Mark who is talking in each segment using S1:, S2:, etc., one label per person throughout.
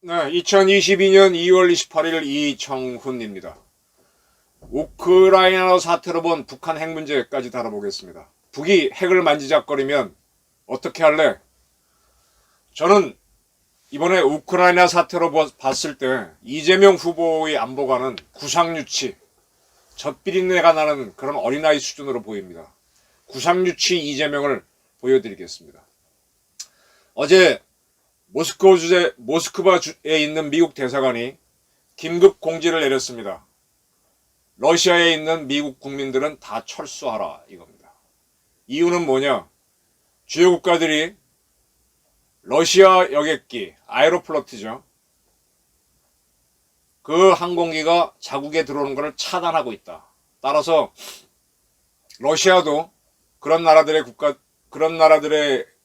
S1: 네, 2022년 2월 28일 이청훈입니다. 우크라이나 사태로 본 북한 핵 문제까지 다뤄보겠습니다. 북이 핵을 만지작거리면 어떻게 할래? 저는 이번에 우크라이나 사태로 봤을 때 이재명 후보의 안보관은 구상유치, 젖비린내가 나는 그런 어린아이 수준으로 보입니다. 구상유치 이재명을 보여드리겠습니다. 어제 모스크바에 있는 미국 대사관이 긴급 공지를 내렸습니다. 러시아에 있는 미국 국민들은 다 철수하라 이겁니다. 이유는 뭐냐? 주요 국가들이 러시아 여객기, 아에로플로트죠. 그 항공기가 자국에 들어오는 것을 차단하고 있다. 따라서 러시아도 그런 나라들의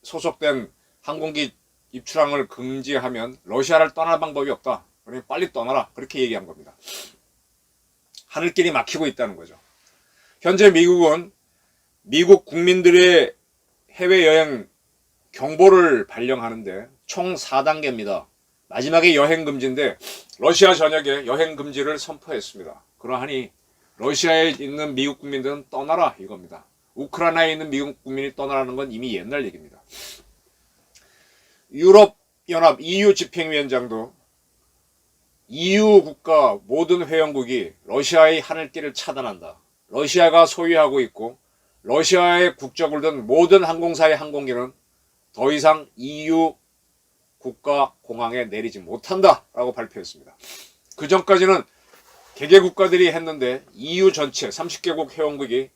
S1: 소속된 항공기 입출항을 금지하면 러시아를 떠날 방법이 없다. 그러니 빨리 떠나라. 그렇게 얘기한 겁니다. 하늘길이 막히고 있다는 거죠. 현재 미국은 미국 국민들의 해외여행 경보를 발령하는데 총 4단계입니다. 마지막에 여행금지인데 러시아 전역에 여행금지를 선포했습니다. 그러하니 러시아에 있는 미국 국민들은 떠나라 이겁니다. 우크라이나에 있는 미국 국민이 떠나라는 건 이미 옛날 얘기입니다. 유럽연합 EU 집행위원장도 EU 국가 모든 회원국이 러시아의 하늘길을 차단한다. 러시아가 소유하고 있고 러시아의 국적을 든 모든 항공사의 항공기는 더 이상 EU 국가 공항에 내리지 못한다 라고 발표했습니다. 그 전까지는 개개 국가들이 했는데 EU 전체 30개국 회원국이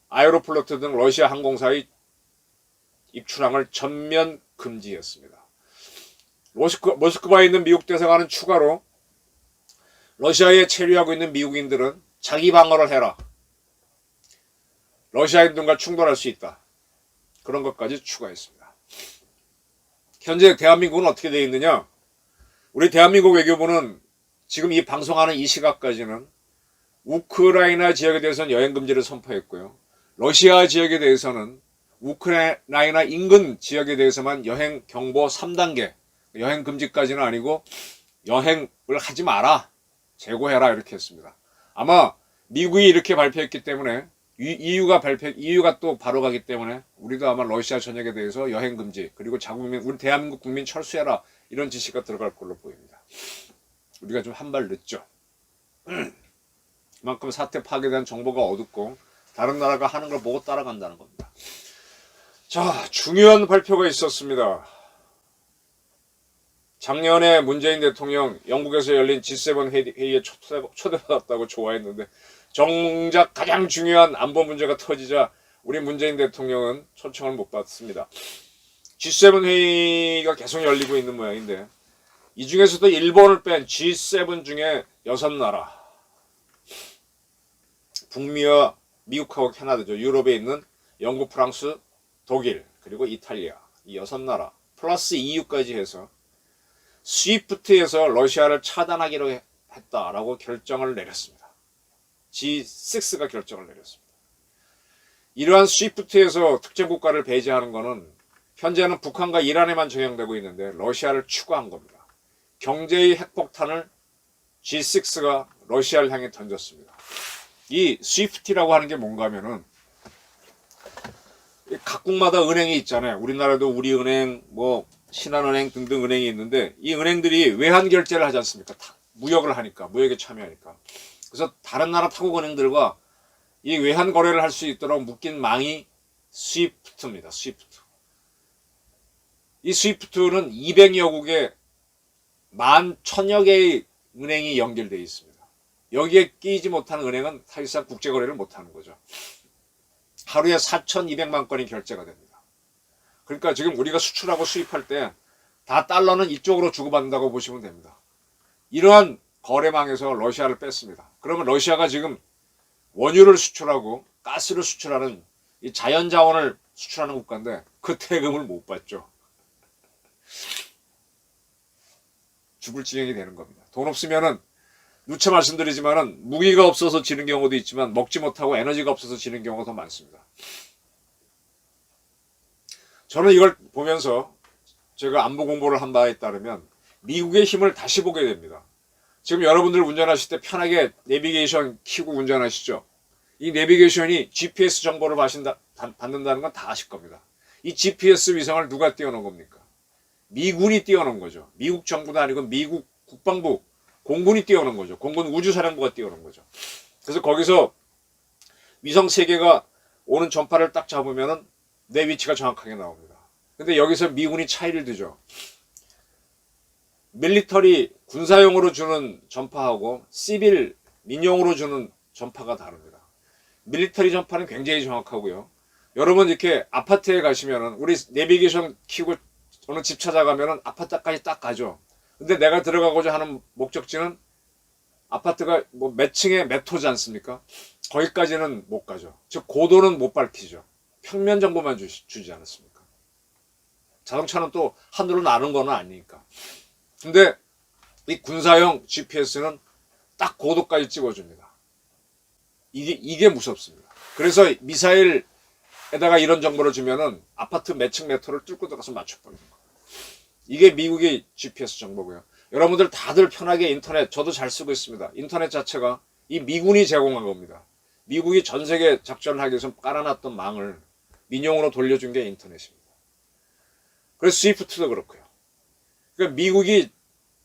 S1: 아에로플로트 등 러시아 항공사의 입출항을 전면 금지했습니다. 모스크바에 있는 미국 대사관은 추가로 러시아에 체류하고 있는 미국인들은 자기 방어를 해라. 러시아인들과 충돌할 수 있다. 그런 것까지 추가했습니다. 현재 대한민국은 어떻게 되어 있느냐? 우리 대한민국 외교부는 지금 이 방송하는 이 시각까지는 우크라이나 지역에 대해서는 여행금지를 선포했고요. 러시아 지역에 대해서는 우크라이나 인근 지역에 대해서만 여행 경보 3단계, 여행 금지까지는 아니고 여행을 하지 마라, 재고해라 이렇게 했습니다. 아마 미국이 이렇게 발표했기 때문에 EU가 또 바로 가기 때문에 우리도 아마 러시아 전역에 대해서 여행 금지, 그리고 자국민, 우리 대한민국 국민 철수해라 이런 지시가 들어갈 걸로 보입니다. 우리가 좀 한 발 늦죠. 그만큼 사태 파악에 대한 정보가 어둡고 다른 나라가 하는 걸 보고 따라간다는 겁니다. 자, 중요한 발표가 있었습니다. 작년에 문재인 대통령 영국에서 열린 G7 회의에 초대받았다고 좋아했는데 정작 가장 중요한 안보 문제가 터지자 우리 문재인 대통령은 초청을 못 받습니다. G7 회의가 계속 열리고 있는 모양인데 이 중에서도 일본을 뺀 G7 중에 6나라, 북미와 미국하고 캐나다죠. 유럽에 있는 영국, 프랑스, 독일, 그리고 이탈리아, 이 6나라 플러스 EU까지 해서 스위프트에서 러시아를 차단하기로 했다라고 결정을 내렸습니다. G6가 결정을 내렸습니다. 이러한 스위프트에서 특정 국가를 배제하는 것은 현재는 북한과 이란에만 적용되고 있는데 러시아를 추가한 겁니다. 경제의 핵폭탄을 G6가 러시아를 향해 던졌습니다. 이 스위프트라고 하는 게 뭔가 하면은 각국마다 은행이 있잖아요. 우리나라도 우리은행, 신한은행 등등 은행이 있는데 이 은행들이 외환 결제를 하지 않습니까? 무역을 하니까, 무역에 참여하니까. 그래서 다른 나라 타국 은행들과 이 외환 거래를 할 수 있도록 묶인 망이 스위프트입니다. 스위프트. 이 스위프트는 200여국에 11,000여 개의 은행이 연결되어 있습니다. 여기에 끼지 못하는 은행은 사실상 국제거래를 못하는 거죠. 하루에 4,200만 건이 결제가 됩니다. 그러니까 지금 우리가 수출하고 수입할 때 다 달러는 이쪽으로 주고받는다고 보시면 됩니다. 이러한 거래망에서 러시아를 뺐습니다. 그러면 러시아가 지금 원유를 수출하고 가스를 수출하는 이 자연자원을 수출하는 국가인데 그 대금을 못 받죠. 죽을 지경이 되는 겁니다. 돈 없으면은 누차 말씀드리지만은 무기가 없어서 지는 경우도 있지만 먹지 못하고 에너지가 없어서 지는 경우가 더 많습니다. 저는 이걸 보면서 제가 안보 공부를 한 바에 따르면 미국의 힘을 다시 보게 됩니다. 지금 여러분들 운전하실 때 편하게 내비게이션 켜고 운전하시죠. 이 내비게이션이 GPS 정보를 받는다는 건 다 아실 겁니다. 이 GPS 위성을 누가 띄워놓은 겁니까? 미군이 띄워놓은 거죠. 미국 정부도 아니고 미국 국방부 공군이 띄워놓은 거죠. 공군 우주사령부가 띄워놓은 거죠. 그래서 거기서 위성 3개가 오는 전파를 딱 잡으면은 내 위치가 정확하게 나옵니다. 근데 여기서 미군이 차이를 두죠. 밀리터리 군사용으로 주는 전파하고 시빌 민용으로 주는 전파가 다릅니다. 밀리터리 전파는 굉장히 정확하고요. 여러분 이렇게 아파트에 가시면은 우리 내비게이션 켜고 어느 집 찾아가면은 아파트까지 딱 가죠. 근데 내가 들어가고자 하는 목적지는 아파트가 뭐 몇 층에 몇 호지 않습니까? 거기까지는 못 가죠. 즉 고도는 못 밝히죠. 평면 정보만 주지 않았습니까? 자동차는 또 하늘로 나는 건 아니니까. 근데 이 군사용 GPS는 딱 고도까지 찍어줍니다. 이게 무섭습니다. 그래서 미사일에다가 이런 정보를 주면은 아파트 몇 층 몇 호를 뚫고 들어가서 맞춰버리는 거예요. 이게 미국의 GPS 정보고요. 여러분들 다들 편하게 인터넷, 저도 잘 쓰고 있습니다. 인터넷 자체가 이 미군이 제공한 겁니다. 미국이 전 세계 작전을 하기 위해서 깔아놨던 망을 민용으로 돌려준 게 인터넷입니다. 그래서 스위프트도 그렇고요. 그러니까 미국이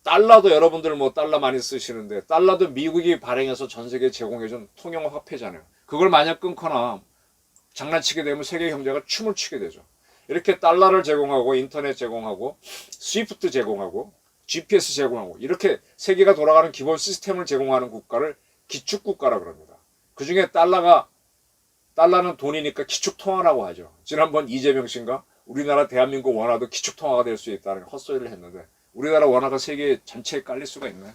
S1: 달러도 여러분들 뭐 달러 많이 쓰시는데 달러도 미국이 발행해서 전 세계에 제공해준 통용 화폐잖아요. 그걸 만약 끊거나 장난치게 되면 세계 경제가 춤을 추게 되죠. 이렇게 달러를 제공하고 인터넷 제공하고 스위프트 제공하고 GPS 제공하고 이렇게 세계가 돌아가는 기본 시스템을 제공하는 국가를 기축국가라고 합니다. 그 중에 달러는 돈이니까 기축통화라고 하죠. 지난번 이재명 씨인가 우리나라 대한민국 원화도 기축통화가 될 수 있다는 헛소리를 했는데 우리나라 원화가 세계 전체에 깔릴 수가 있나요?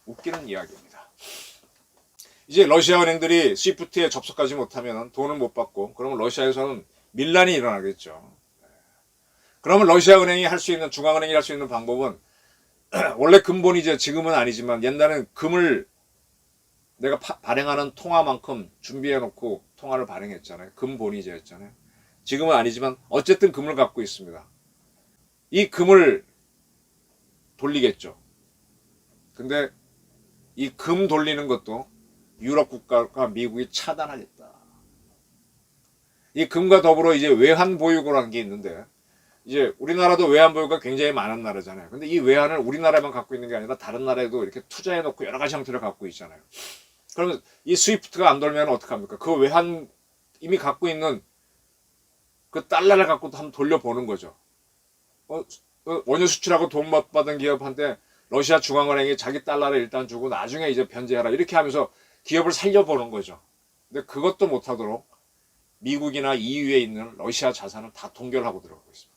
S1: 웃기는 이야기입니다. 이제 러시아 은행들이 스위프트에 접속하지 못하면 돈을 못 받고 그러면 러시아에서는 밀란이 일어나겠죠. 그러면 러시아 은행이 할 수 있는 중앙은행이 할 수 있는 방법은 원래 금본이죠. 지금은 아니지만 옛날에는 금을 내가 발행하는 통화만큼 준비해 놓고 통화를 발행했잖아요. 금본이제였잖아요. 지금은 아니지만 어쨌든 금을 갖고 있습니다. 이 금을 돌리겠죠. 근데 이 금 돌리는 것도 유럽 국가가 미국이 차단하겠다. 이 금과 더불어 이제 외환 보유고라는 게 있는데 이제 우리나라도 외환 보유가 굉장히 많은 나라잖아요. 근데 이 외환을 우리나라만 갖고 있는 게 아니라 다른 나라에도 이렇게 투자해 놓고 여러 가지 형태를 갖고 있잖아요. 그러면 이 스위프트가 안 돌면 어떡합니까? 그 외환 이미 갖고 있는 그 달러를 갖고도 한번 돌려보는 거죠. 원유 수출하고 돈 못 받은 기업한테 러시아 중앙은행이 자기 달러를 일단 주고 나중에 이제 변제하라 이렇게 하면서 기업을 살려보는 거죠. 근데 그것도 못하도록 미국이나 EU에 있는 러시아 자산을 다 동결하고 들어가고 있습니다.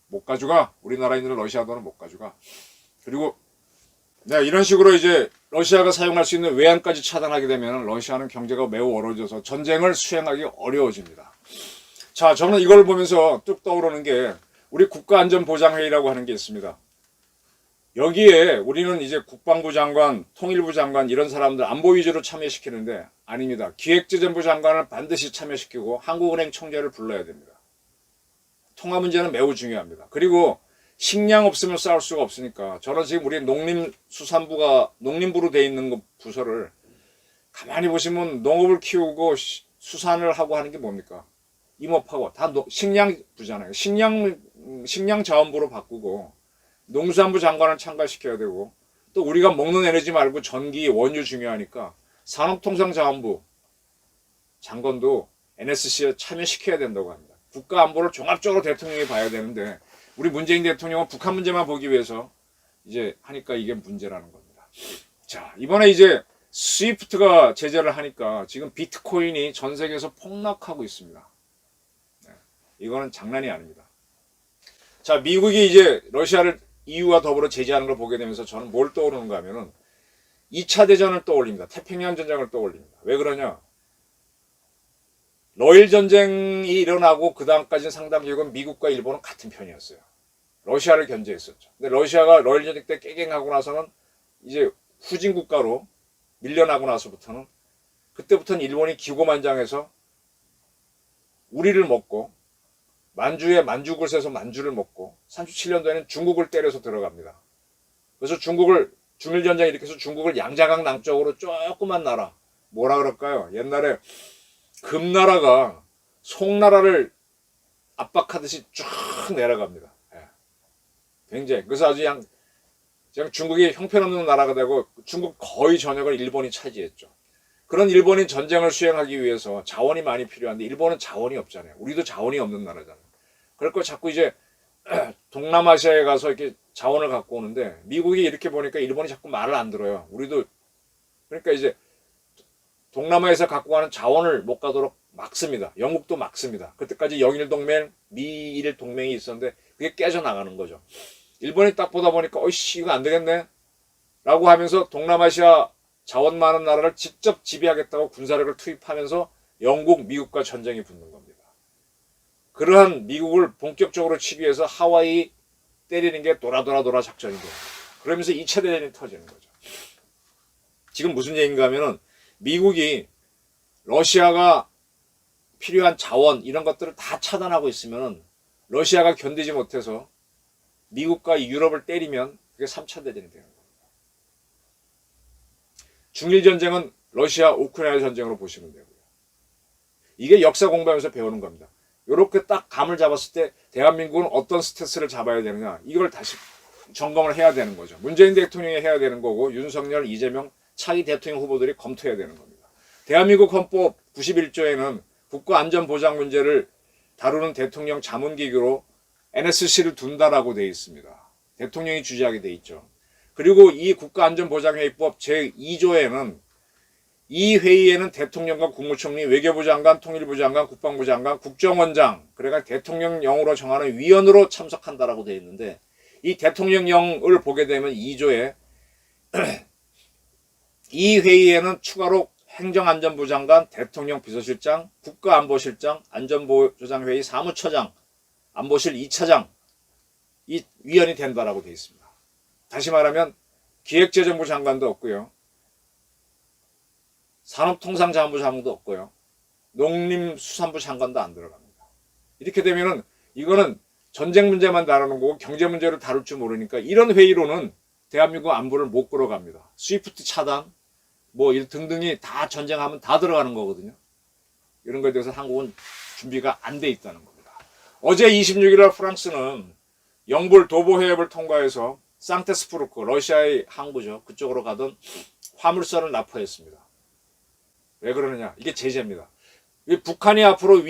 S1: 못 가져가. 우리나라에 있는 러시아 돈은 못 가져가. 그리고 이런 식으로 이제 러시아가 사용할 수 있는 외환까지 차단하게 되면 러시아는 경제가 매우 어려워져서 전쟁을 수행하기 어려워집니다. 자, 저는 이걸 보면서 뚝 떠오르는 게 우리 국가안전보장회의라고 하는 게 있습니다. 여기에 우리는 이제 국방부 장관, 통일부 장관 이런 사람들 안보 위주로 참여시키는데 아닙니다. 기획재정부 장관을 반드시 참여시키고 한국은행 총재를 불러야 됩니다. 통화 문제는 매우 중요합니다. 그리고 식량 없으면 싸울 수가 없으니까 저는 지금 우리 농림부로 돼 있는 부서를 가만히 보시면 농업을 키우고 수산을 하고 하는 게 뭡니까? 임업하고 다 식량부잖아요. 식량 자원부로 바꾸고 농수산부 장관을 참가시켜야 되고 또 우리가 먹는 에너지 말고 전기, 원유 중요하니까 산업통상자원부 장관도 NSC에 참여시켜야 된다고 합니다. 국가안보를 종합적으로 대통령이 봐야 되는데 우리 문재인 대통령은 북한 문제만 보기 위해서 이제 하니까 이게 문제라는 겁니다. 자, 이번에 이제 스위프트가 제재를 하니까 지금 비트코인이 전 세계에서 폭락하고 있습니다. 이거는 장난이 아닙니다. 자, 미국이 이제 러시아를 EU와 더불어 제재하는 걸 보게 되면서 저는 뭘 떠오르는가 하면은 2차 대전을 떠올립니다. 태평양 전쟁을 떠올립니다. 왜 그러냐? 러일 전쟁이 일어나고 그 다음까지는 상당 기록은 미국과 일본은 같은 편이었어요. 러시아를 견제했었죠. 근데 러시아가 러일 전쟁 때 깨갱하고 나서는 이제 후진 국가로 밀려나고 나서부터는 그때부터는 일본이 기고만장해서 우리를 먹고 만주에 만주국을 세서 만주를 먹고 37년도에는 중국을 때려서 들어갑니다. 그래서 중일전쟁 일으켜서 중국을 양자강 남쪽으로 조그만 나라 뭐라 그럴까요? 옛날에 금나라가 송나라를 압박하듯이 쭉 내려갑니다. 예. 굉장히 그래서 아주 그냥 중국이 형편없는 나라가 되고 중국 거의 전역을 일본이 차지했죠. 그런 일본이 전쟁을 수행하기 위해서 자원이 많이 필요한데 일본은 자원이 없잖아요. 우리도 자원이 없는 나라잖아요. 그럴 거 자꾸 이제 동남아시아에 가서 이렇게 자원을 갖고 오는데 미국이 이렇게 보니까 일본이 자꾸 말을 안 들어요. 우리도 그러니까 이제 동남아에서 갖고 가는 자원을 못 가도록 막습니다. 영국도 막습니다. 그때까지 영일 동맹, 미일 동맹이 있었는데 그게 깨져나가는 거죠. 일본이 딱 보다 보니까 어이씨 이거 안 되겠네 라고 하면서 동남아시아 자원 많은 나라를 직접 지배하겠다고 군사력을 투입하면서 영국, 미국과 전쟁이 붙는 겁니다. 그러한 미국을 본격적으로 치기 위해서 하와이 때리는 게 돌아 작전이 돼요. 그러면서 2차 대전이 터지는 거죠. 지금 무슨 얘기인가 하면은 미국이 러시아가 필요한 자원 이런 것들을 다 차단하고 있으면은 러시아가 견디지 못해서 미국과 유럽을 때리면 그게 3차 대전이 되는 겁니다. 중일전쟁은 러시아 우크라이나 전쟁으로 보시면 되고요. 이게 역사 공부하면서 배우는 겁니다. 이렇게 딱 감을 잡았을 때 대한민국은 어떤 스탠스를 잡아야 되느냐 이걸 다시 점검을 해야 되는 거죠. 문재인 대통령이 해야 되는 거고 윤석열, 이재명 차기 대통령 후보들이 검토해야 되는 겁니다. 대한민국 헌법 91조에는 국가안전보장 문제를 다루는 대통령 자문기구로 NSC를 둔다라고 되어 있습니다. 대통령이 주재하게 되어 있죠. 그리고 이 국가안전보장회의법 제2조에는 이 회의에는 대통령과 국무총리, 외교부 장관, 통일부 장관, 국방부 장관, 국정원장, 그러니까 대통령령으로 정하는 위원으로 참석한다라고 되어 있는데 이 대통령령을 보게 되면 2조에 이 회의에는 추가로 행정안전부 장관, 대통령 비서실장, 국가안보실장, 안전보조장회의 사무처장, 안보실 2차장 이 위원이 된다라고 되어 있습니다. 다시 말하면 기획재정부 장관도 없고요. 산업통상자원부 장관도 없고요. 농림수산부 장관도 안 들어갑니다. 이렇게 되면은 이거는 전쟁 문제만 다루는 거고 경제 문제를 다룰 줄 모르니까 이런 회의로는 대한민국 안보를 못 끌어갑니다. 스위프트 차단 뭐 등등이 다 전쟁하면 다 들어가는 거거든요. 이런 거에 대해서 한국은 준비가 안 돼 있다는 겁니다. 어제 26일날 프랑스는 영불 도보 해협을 통과해서 상테스푸르크 러시아의 항구죠. 그쪽으로 가던 화물선을 납포했습니다. 왜 그러느냐? 이게 제재입니다. 북한이 앞으로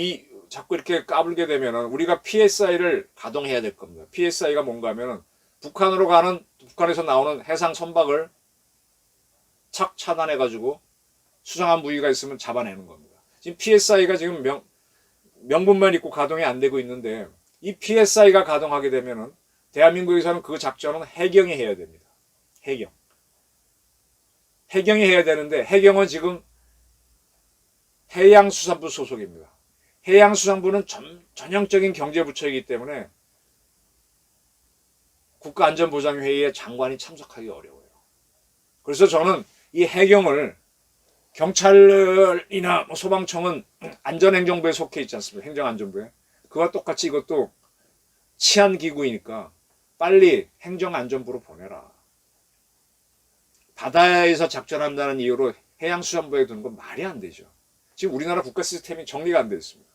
S1: 자꾸 이렇게 까불게 되면은 우리가 PSI를 가동해야 될 겁니다. PSI가 뭔가 하면은 북한에서 나오는 해상 선박을 착 차단해가지고 수상한 무기가 있으면 잡아내는 겁니다. 지금 PSI가 지금 명분만 있고 가동이 안 되고 있는데 이 PSI가 가동하게 되면은 대한민국에서는 그 작전은 해경이 해야 됩니다. 해경이 해야 되는데 해경은 지금 해양수산부 소속입니다. 해양수산부는 전형적인 경제부처이기 때문에 국가안전보장회의에 장관이 참석하기 어려워요. 그래서 저는 이 해경을 경찰이나 소방청은 안전행정부에 속해 있지 않습니까? 행정안전부에. 그와 똑같이 이것도 치안기구이니까 빨리 행정안전부로 보내라. 바다에서 작전한다는 이유로 해양수산부에 두는 건 말이 안 되죠. 지금 우리나라 국가 시스템이 정리가 안 되어 있습니다.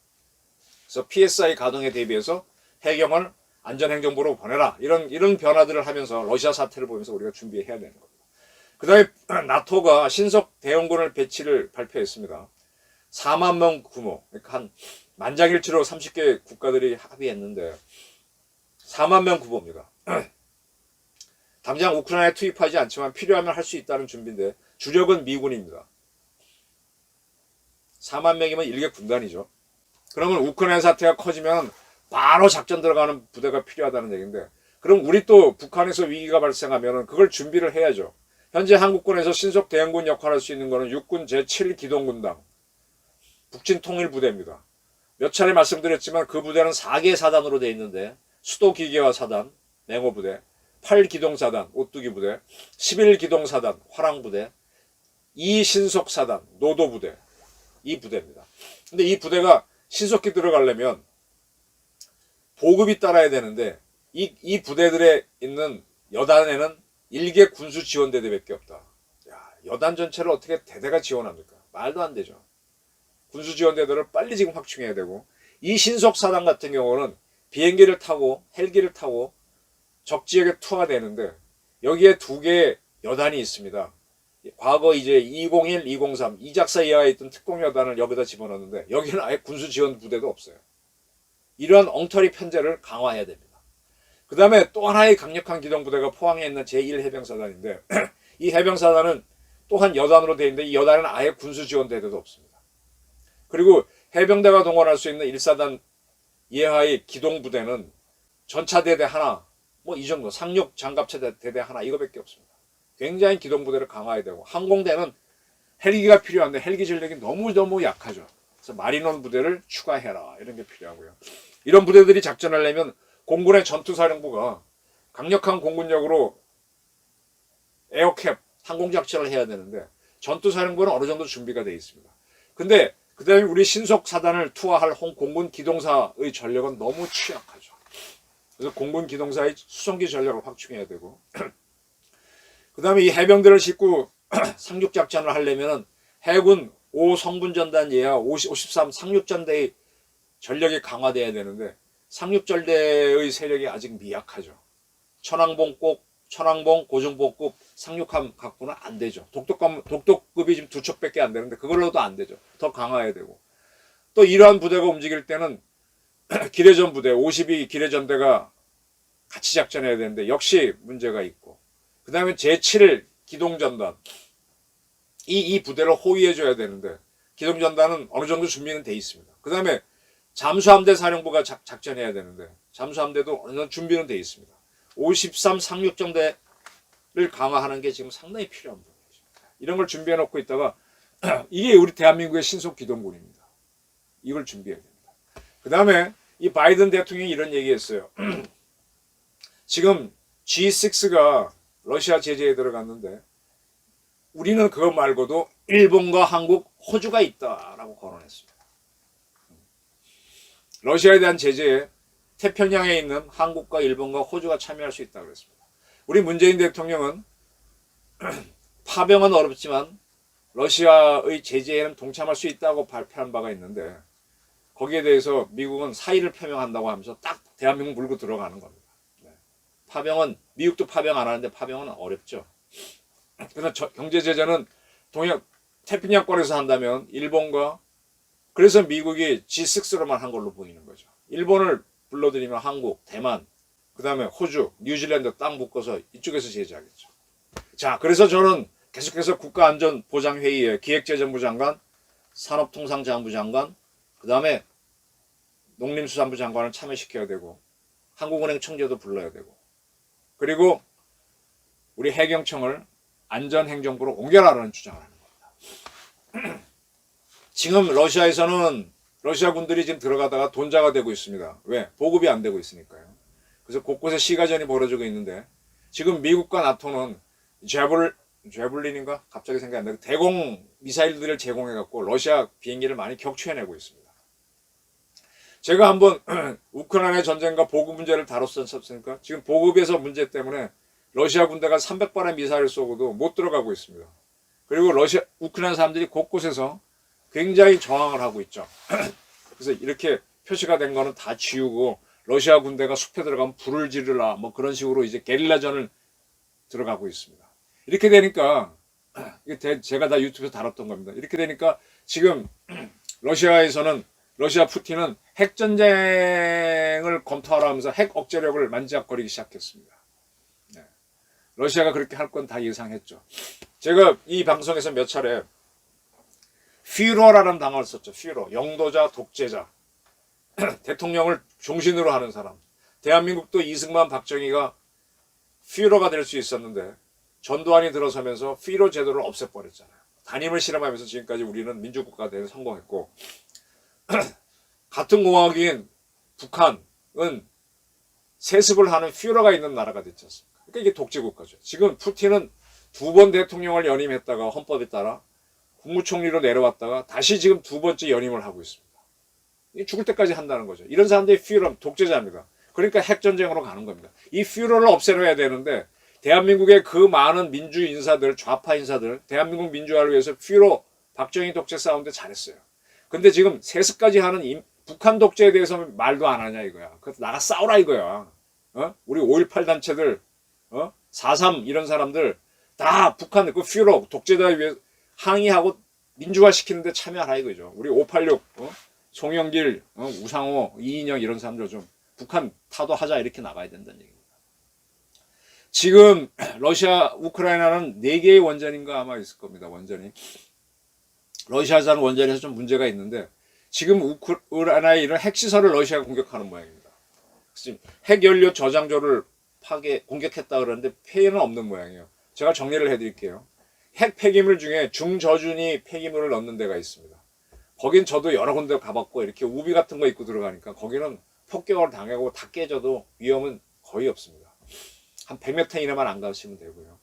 S1: 그래서 PSI 가동에 대비해서 해경을 안전행정부로 보내라. 이런 변화들을 하면서 러시아 사태를 보면서 우리가 준비해야 되는 겁니다. 그 다음에 나토가 신속 대응군을 배치를 발표했습니다. 4만 명 규모, 그러니까 한 만장일치로 30개 국가들이 합의했는데 4만 명 규모입니다. 당장 우크라이나에 투입하지 않지만 필요하면 할 수 있다는 준비인데 주력은 미군입니다. 4만 명이면 일개 군단이죠. 그러면 우크라이나 사태가 커지면 바로 작전 들어가는 부대가 필요하다는 얘기인데 그럼 우리 또 북한에서 위기가 발생하면 그걸 준비를 해야죠. 현재 한국군에서 신속 대응군 역할을 할 수 있는 것은 육군 제7기동군당 북진통일부대입니다. 몇 차례 말씀드렸지만 그 부대는 4개 사단으로 되어 있는데 수도기계화 사단, 맹호부대, 8기동사단, 오뚜기부대, 11기동사단, 화랑부대, 이신속사단 노도부대 이 부대입니다. 근데 이 부대가 신속히 들어가려면 보급이 따라야 되는데 이 부대들에 있는 여단에는 일개 군수 지원대대밖에 없다. 야, 여단 전체를 어떻게 대대가 지원합니까? 말도 안 되죠. 군수 지원대들을 빨리 지금 확충해야 되고 이 신속사단 같은 경우는 비행기를 타고 헬기를 타고 적지역에 투하되는데 여기에 두 개의 여단이 있습니다. 과거 이제 201, 203 이작사 이하에 있던 특공여단을 여기다 집어넣는데 여기는 아예 군수 지원 부대도 없어요. 이러한 엉터리 편제를 강화해야 됩니다. 그 다음에 또 하나의 강력한 기동부대가 포항에 있는 제1해병사단인데 이 해병사단은 또한 여단으로 되어 있는데 이 여단은 아예 군수 지원 대대도 없습니다. 그리고 해병대가 동원할 수 있는 1사단 예하의 기동부대는 전차대대 하나 뭐 이 정도 상륙 장갑차 대대 하나 이거밖에 없습니다. 굉장히 기동부대를 강화해야 되고 항공대는 헬기가 필요한데 헬기 전력이 너무너무 약하죠. 그래서 마린원 부대를 추가해라 이런 게 필요하고요. 이런 부대들이 작전하려면 공군의 전투사령부가 강력한 공군력으로 에어캡 항공작전을 해야 되는데 전투사령부는 어느 정도 준비가 되어 있습니다. 근데 그 다음에 우리 신속사단을 투하할 공군 기동사의 전력은 너무 취약하죠. 그래서 공군 기동사의 수송기 전력을 확충해야 되고 그 다음에 이 해병대를 싣고 상륙작전을 하려면 해군 5성군전단 예하 53 상륙전대의 전력이 강화돼야 되는데 상륙전대의 세력이 아직 미약하죠. 천왕봉 고중보급 상륙함 갖고는 안 되죠. 독도급이 지금 2척밖에 안 되는데 그걸로도 안 되죠. 더 강화해야 되고 또 이러한 부대가 움직일 때는 기뢰전 부대 52 기뢰전대가 같이 작전해야 되는데 역시 문제가 있고 그 다음에 제7 기동전단 이 부대를 호위해줘야 되는데 기동전단은 어느 정도 준비는 돼 있습니다. 그 다음에 잠수함대 사령부가 작전해야 되는데 잠수함대도 어느 정도 준비는 돼 있습니다. 53 상륙전대를 강화하는 게 지금 상당히 필요한 부분이죠. 이런 걸 준비해 놓고 있다가 이게 우리 대한민국의 신속 기동군입니다. 이걸 준비해야 됩니다. 그 다음에 이 바이든 대통령이 이런 얘기했어요. 지금 G6가 러시아 제재에 들어갔는데 우리는 그거 말고도 일본과 한국, 호주가 있다라고 거론했습니다. 러시아에 대한 제재에 태평양에 있는 한국과 일본과 호주가 참여할 수 있다고 그랬습니다. 우리 문재인 대통령은 파병은 어렵지만 러시아의 제재에는 동참할 수 있다고 발표한 바가 있는데 거기에 대해서 미국은 사의를 표명한다고 하면서 딱 대한민국 물고 들어가는 겁니다. 파병은 미국도 파병 안 하는데 파병은 어렵죠. 그래서 경제 제재는 태평양권에서 한다면 일본과 그래서 미국이 G6로만 한 걸로 보이는 거죠. 일본을 불러들이면 한국, 대만, 그 다음에 호주, 뉴질랜드 땅 묶어서 이쪽에서 제재하겠죠. 자, 그래서 저는 계속해서 국가안전보장회의에 기획재정부 장관, 산업통상자원부 장관, 그 다음에 농림수산부 장관을 참여시켜야 되고 한국은행 총재도 불러야 되고 그리고 우리 해경청을 안전행정부로 옮겨라라는 주장을 하는 겁니다. 지금 러시아에서는 러시아 군들이 지금 들어가다가 돈자가 되고 있습니다. 왜? 보급이 안 되고 있으니까요. 그래서 곳곳에 시가전이 벌어지고 있는데 지금 미국과 나토는 제블린인가? 갑자기 생각이 안 나요. 대공 미사일들을 제공해갖고 러시아 비행기를 많이 격추해내고 있습니다. 제가 한번 우크라이나 전쟁과 보급 문제를 다뤘었으니까 지금 보급에서 문제 때문에 러시아 군대가 300발의 미사일을 쏘고도 못 들어가고 있습니다. 그리고 우크라이나 사람들이 곳곳에서 굉장히 저항을 하고 있죠. 그래서 이렇게 표시가 된 거는 다 지우고 러시아 군대가 숲에 들어가면 불을 지르라 뭐 그런 식으로 이제 게릴라전을 들어가고 있습니다. 이렇게 되니까 제가 다 유튜브에서 다뤘던 겁니다. 이렇게 되니까 지금 러시아 푸틴은 핵전쟁을 검토하라 하면서 핵 억제력을 만지작거리기 시작했습니다. 네. 러시아가 그렇게 할 건 다 예상했죠. 제가 이 방송에서 몇 차례 퓨러라는 단어를 썼죠. 퓨러, 영도자, 독재자. 대통령을 종신으로 하는 사람. 대한민국도 이승만, 박정희가 퓨러가 될 수 있었는데 전두환이 들어서면서 퓨러 제도를 없애버렸잖아요. 단임을 실험하면서 지금까지 우리는 민주국가가 되는 성공했고 같은 공화국인 북한은 세습을 하는 퓨러가 있는 나라가 됐지 않습니까? 그러니까 이게 독재국가죠. 지금 푸틴은 2번 대통령을 연임했다가 헌법에 따라 국무총리로 내려왔다가 다시 지금 두 번째 연임을 하고 있습니다. 죽을 때까지 한다는 거죠. 이런 사람들이 führer, 독재자입니다. 그러니까 핵전쟁으로 가는 겁니다. 이 führer를 없애려야 되는데 대한민국의 그 많은 민주 인사들, 좌파 인사들, 대한민국 민주화를 위해서 führer, 박정희 독재 싸움도 잘했어요. 근데 지금 세습까지 하는 북한 독재에 대해서 말도 안 하냐 이거야. 그래서 나가 싸우라 이거야. 우리 5.18 단체들, 4.3 이런 사람들 다 북한 그 führer, 독재자에 위해 항의하고 민주화 시키는데 참여하라 이거죠. 우리 586, 송영길, 우상호, 이인영 이런 사람들 좀 북한 타도하자 이렇게 나가야 된다는 얘기입니다. 지금 러시아, 우크라이나는 4개의 원전인가 아마 있을 겁니다. 원전이. 러시아산 원전에서 좀 문제가 있는데 지금 우크라이나의 이런 핵시설을 러시아가 공격하는 모양입니다. 지금 핵연료 저장소를 공격했다 그러는데 폐해는 없는 모양이에요. 제가 정리를 해드릴게요. 핵 폐기물 중에 중저준위 폐기물을 넣는 데가 있습니다. 거긴 저도 여러 군데 가봤고 이렇게 우비 같은 거 입고 들어가니까 거기는 폭격을 당하고 다 깨져도 위험은 거의 없습니다. 한 100m 이내만 안 가시면 되고요.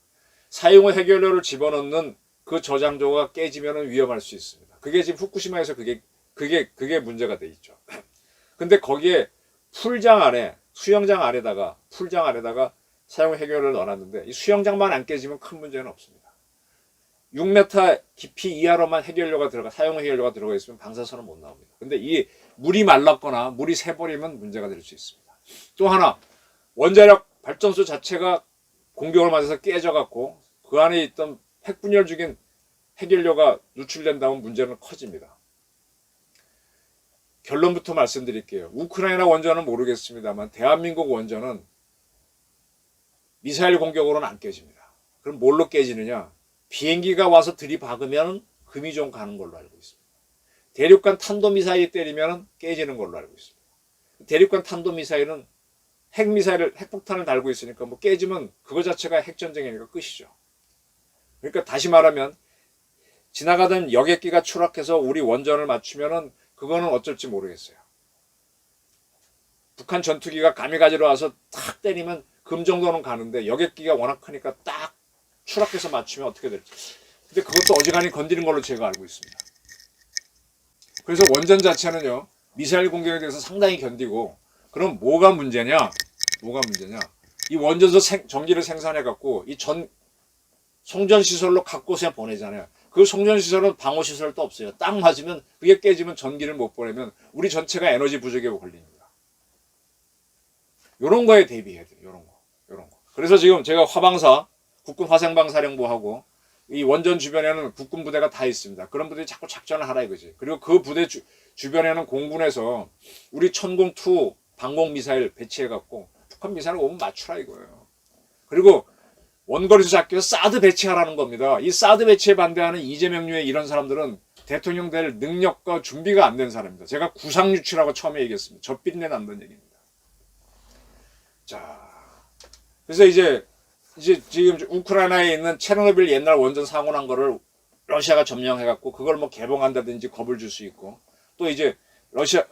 S1: 사용 후 핵연료를 집어넣는 그 저장소가 깨지면 위험할 수 있습니다. 그게 지금 후쿠시마에서 그게 문제가 돼 있죠. 근데 거기에 풀장 안에, 수영장 안에다가 사용 후 핵연료를 넣어놨는데 이 수영장만 안 깨지면 큰 문제는 없습니다. 6m 깊이 이하로만 사용 후 핵연료가 들어가 있으면 방사선은 못 나옵니다. 근데 이 물이 말랐거나 물이 새버리면 문제가 될 수 있습니다. 또 하나, 원자력 발전소 자체가 공격을 맞아서 깨져갖고 그 안에 있던 핵분열 중인 핵연료가 누출된다면 문제는 커집니다. 결론부터 말씀드릴게요. 우크라이나 원전은 모르겠습니다만 대한민국 원전은 미사일 공격으로는 안 깨집니다. 그럼 뭘로 깨지느냐? 비행기가 와서 들이박으면 금이 좀 가는 걸로 알고 있습니다. 대륙간 탄도미사일이 때리면 깨지는 걸로 알고 있습니다. 대륙간 탄도미사일은 핵폭탄을 달고 있으니까 뭐 깨지면 그거 자체가 핵전쟁이니까 끝이죠. 그러니까 다시 말하면 지나가던 여객기가 추락해서 우리 원전을 맞추면은 그거는 어쩔지 모르겠어요. 북한 전투기가 가미가지로 와서 탁 때리면 금 정도는 가는데 여객기가 워낙 크니까 딱 추락해서 맞추면 어떻게 될지. 근데 그것도 어지간히 건드린 걸로 제가 알고 있습니다. 그래서 원전 자체는요, 미사일 공격에 대해서 상당히 견디고, 그럼 뭐가 문제냐? 이 원전에서 전기를 생산해갖고, 송전시설로 갖고서 보내잖아요. 그 송전시설은 방어시설도 없어요. 딱 맞으면, 그게 깨지면 전기를 못 보내면, 우리 전체가 에너지 부족에 걸립니다. 요런 거에 대비해야 돼요. 요런 거. 그래서 지금 제가 국군 화생방사령부하고, 이 원전 주변에는 국군 부대가 다 있습니다. 그런 부대들이 자꾸 작전을 하라 이거지. 그리고 그 부대 주변에는 공군에서 우리 천공2 방공 미사일 배치해갖고 북한 미사일 오면 맞추라 이거예요. 그리고 원거리 수사학교에서 사드 배치하라는 겁니다. 이 사드 배치에 반대하는 이재명류의 이런 사람들은 대통령 될 능력과 준비가 안 된 사람입니다. 제가 구상유치라고 처음에 얘기했습니다. 젖비린내 난다는 얘기입니다. 자, 그래서 이제 지금 우크라이나에 있는 체르노빌 옛날 원전 사고 난 거를 러시아가 점령해갖고 그걸 뭐 개봉한다든지 겁을 줄 수 있고, 또 이제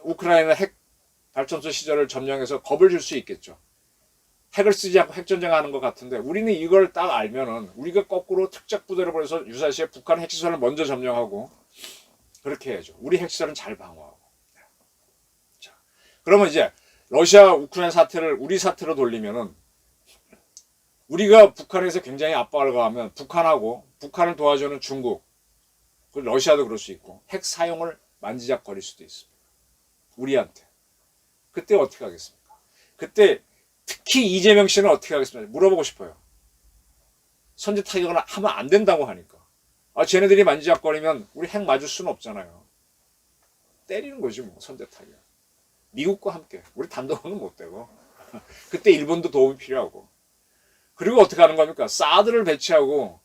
S1: 우크라이나 핵 발전소 시절을 점령해서 겁을 줄 수 있겠죠. 핵을 쓰지 않고 핵전쟁하는 것 같은데, 우리는 이걸 딱 알면은 우리가 거꾸로 특작 부대를 보내서 유사시에 북한 핵시설을 먼저 점령하고 그렇게 해야죠. 우리 핵시설은 잘 방어하고. 자, 그러면 이제 러시아 우크라이나 사태를 우리 사태로 돌리면은, 우리가 북한에서 굉장히 압박을 가하면 북한을 도와주는 중국, 그리고 러시아도 그럴 수 있고 핵 사용을 만지작거릴 수도 있습니다. 우리한테. 그때 어떻게 하겠습니까? 그때 특히 이재명 씨는 어떻게 하겠습니까? 물어보고 싶어요. 선제 타격을 하면 안 된다고 하니까. 쟤네들이 만지작거리면 우리 핵 맞을 수는 없잖아요. 때리는 거지 뭐, 선제 타격. 미국과 함께. 우리 단독은 못 되고. 그때 일본도 도움이 필요하고. 그리고 어떻게 하는 겁니까? 사드를 배치하고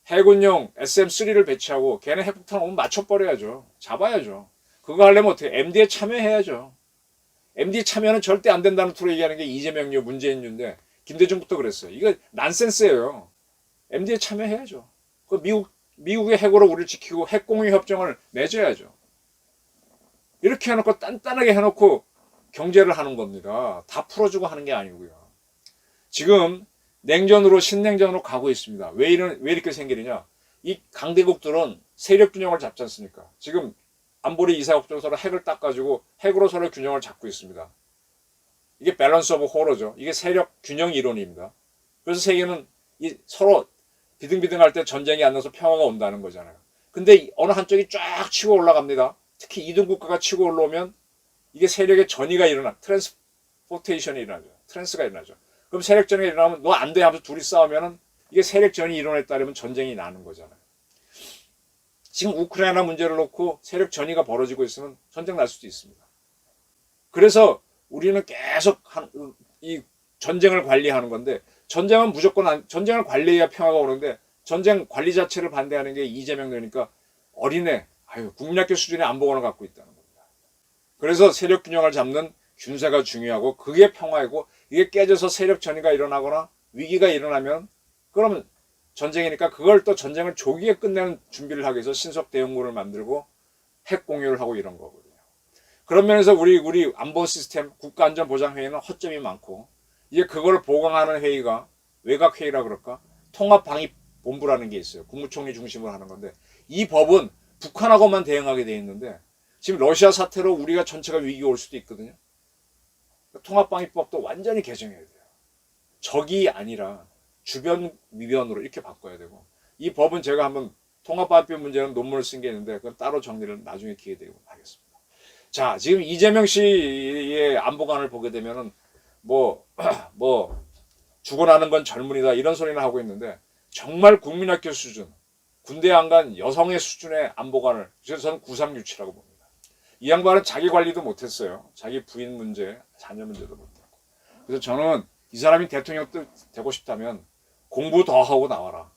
S1: 해군용 SM-3를 배치하고 걔네 핵폭탄 오면 맞춰버려야죠. 잡아야죠. 그거 하려면 어떻게? MD에 참여해야죠. MD에 참여는 절대 안 된다는 투로 얘기하는 게 이재명류, 문재인류인데 김대중부터 그랬어요. 이거 난센스예요. MD에 참여해야죠. 그 미국의 핵으로 우리를 지키고 핵공유 협정을 맺어야죠. 이렇게 해놓고 단단하게 해놓고 경제를 하는 겁니다. 다 풀어주고 하는 게 아니고요. 지금 냉전으로 신냉전으로 가고 있습니다. 왜 이렇게 생기느냐? 이 강대국들은 세력 균형을 잡지 않습니까? 지금 안보리 이사국도 서로 핵을 닦아주고 핵으로 서로 균형을 잡고 있습니다. 이게 밸런스 오브 호러죠. 이게 세력 균형 이론입니다. 그래서 세계는 서로 비등비등할 때 전쟁이 안 나서 평화가 온다는 거잖아요. 근데 어느 한쪽이 쫙 치고 올라갑니다. 특히 2등 국가가 치고 올라오면 이게 세력의 전이가 트랜스포테이션이 일어나죠. 트랜스가 일어나죠. 그럼 세력 전이가 일어나면 너 안 돼 하면서 둘이 싸우면은 이게 세력 전이 일어났다 따르면 전쟁이 나는 거잖아요. 지금 우크라이나 문제를 놓고 세력 전이가 벌어지고 있으면 전쟁 날 수도 있습니다. 그래서 우리는 계속 이 전쟁을 관리하는 건데 전쟁은 무조건 전쟁을 관리해야 평화가 오는데 전쟁 관리 자체를 반대하는 게 이재명 되니까 어린애 국민학교 수준의 안보관을 갖고 있다는 겁니다. 그래서 세력 균형을 잡는 균세가 중요하고 그게 평화이고 이게 깨져서 세력 전이가 일어나거나 위기가 일어나면 그러면 전쟁이니까 그걸 또 전쟁을 조기에 끝내는 준비를 하기 위해서 신속 대응군을 만들고 핵 공유를 하고 이런 거거든요. 그런 면에서 우리 안보 시스템 국가안전보장회의는 허점이 많고 이제 그걸 보강하는 회의가 외곽회의라 그럴까? 통합방위본부라는 게 있어요. 국무총리 중심으로 하는 건데 이 법은 북한하고만 대응하게 돼 있는데 지금 러시아 사태로 우리가 전체가 위기가 올 수도 있거든요. 통합방위법도 완전히 개정해야 돼요. 적이 아니라 주변 미변으로 이렇게 바꿔야 되고 이 법은 제가 한번 통합방위법 문제는 논문을 쓴 게 있는데 그건 따로 정리를 나중에 기회 되고 하겠습니다. 자, 지금 이재명 씨의 안보관을 보게 되면은 뭐 죽어나는 건 젊은이다 이런 소리나 하고 있는데 정말 국민학교 수준 군대 안 간 여성의 수준의 안보관을 그래서 저는 구상유치라고 봅니다. 이 양반은 자기 관리도 못했어요. 자기 부인 문제, 자녀 문제도 못했고. 그래서 저는 이 사람이 대통령 되고 싶다면 공부 더 하고 나와라.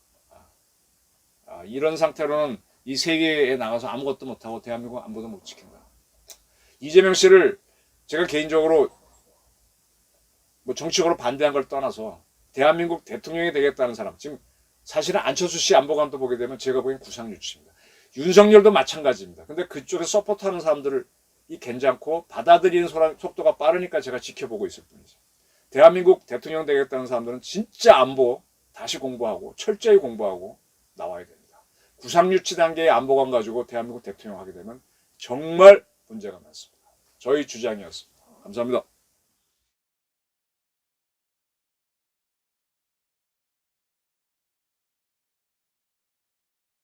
S1: 이런 상태로는 이 세계에 나가서 아무것도 못하고 대한민국 안보도 못 지킨다. 이재명 씨를 제가 개인적으로 뭐 정치적으로 반대한 걸 떠나서 대한민국 대통령이 되겠다는 사람 지금 사실은 안철수 씨 안보관도 보게 되면 제가 보기엔 구상유치입니다. 윤석열도 마찬가지입니다. 근데 그쪽에 서포트하는 사람들을 괜찮고 받아들이는 속도가 빠르니까 제가 지켜보고 있을 뿐이죠. 대한민국 대통령 되겠다는 사람들은 진짜 안보 다시 공부하고 철저히 공부하고 나와야 됩니다. 구상유치 단계의 안보관 가지고 대한민국 대통령 하게 되면 정말 문제가 많습니다. 저희 주장이었습니다. 감사합니다.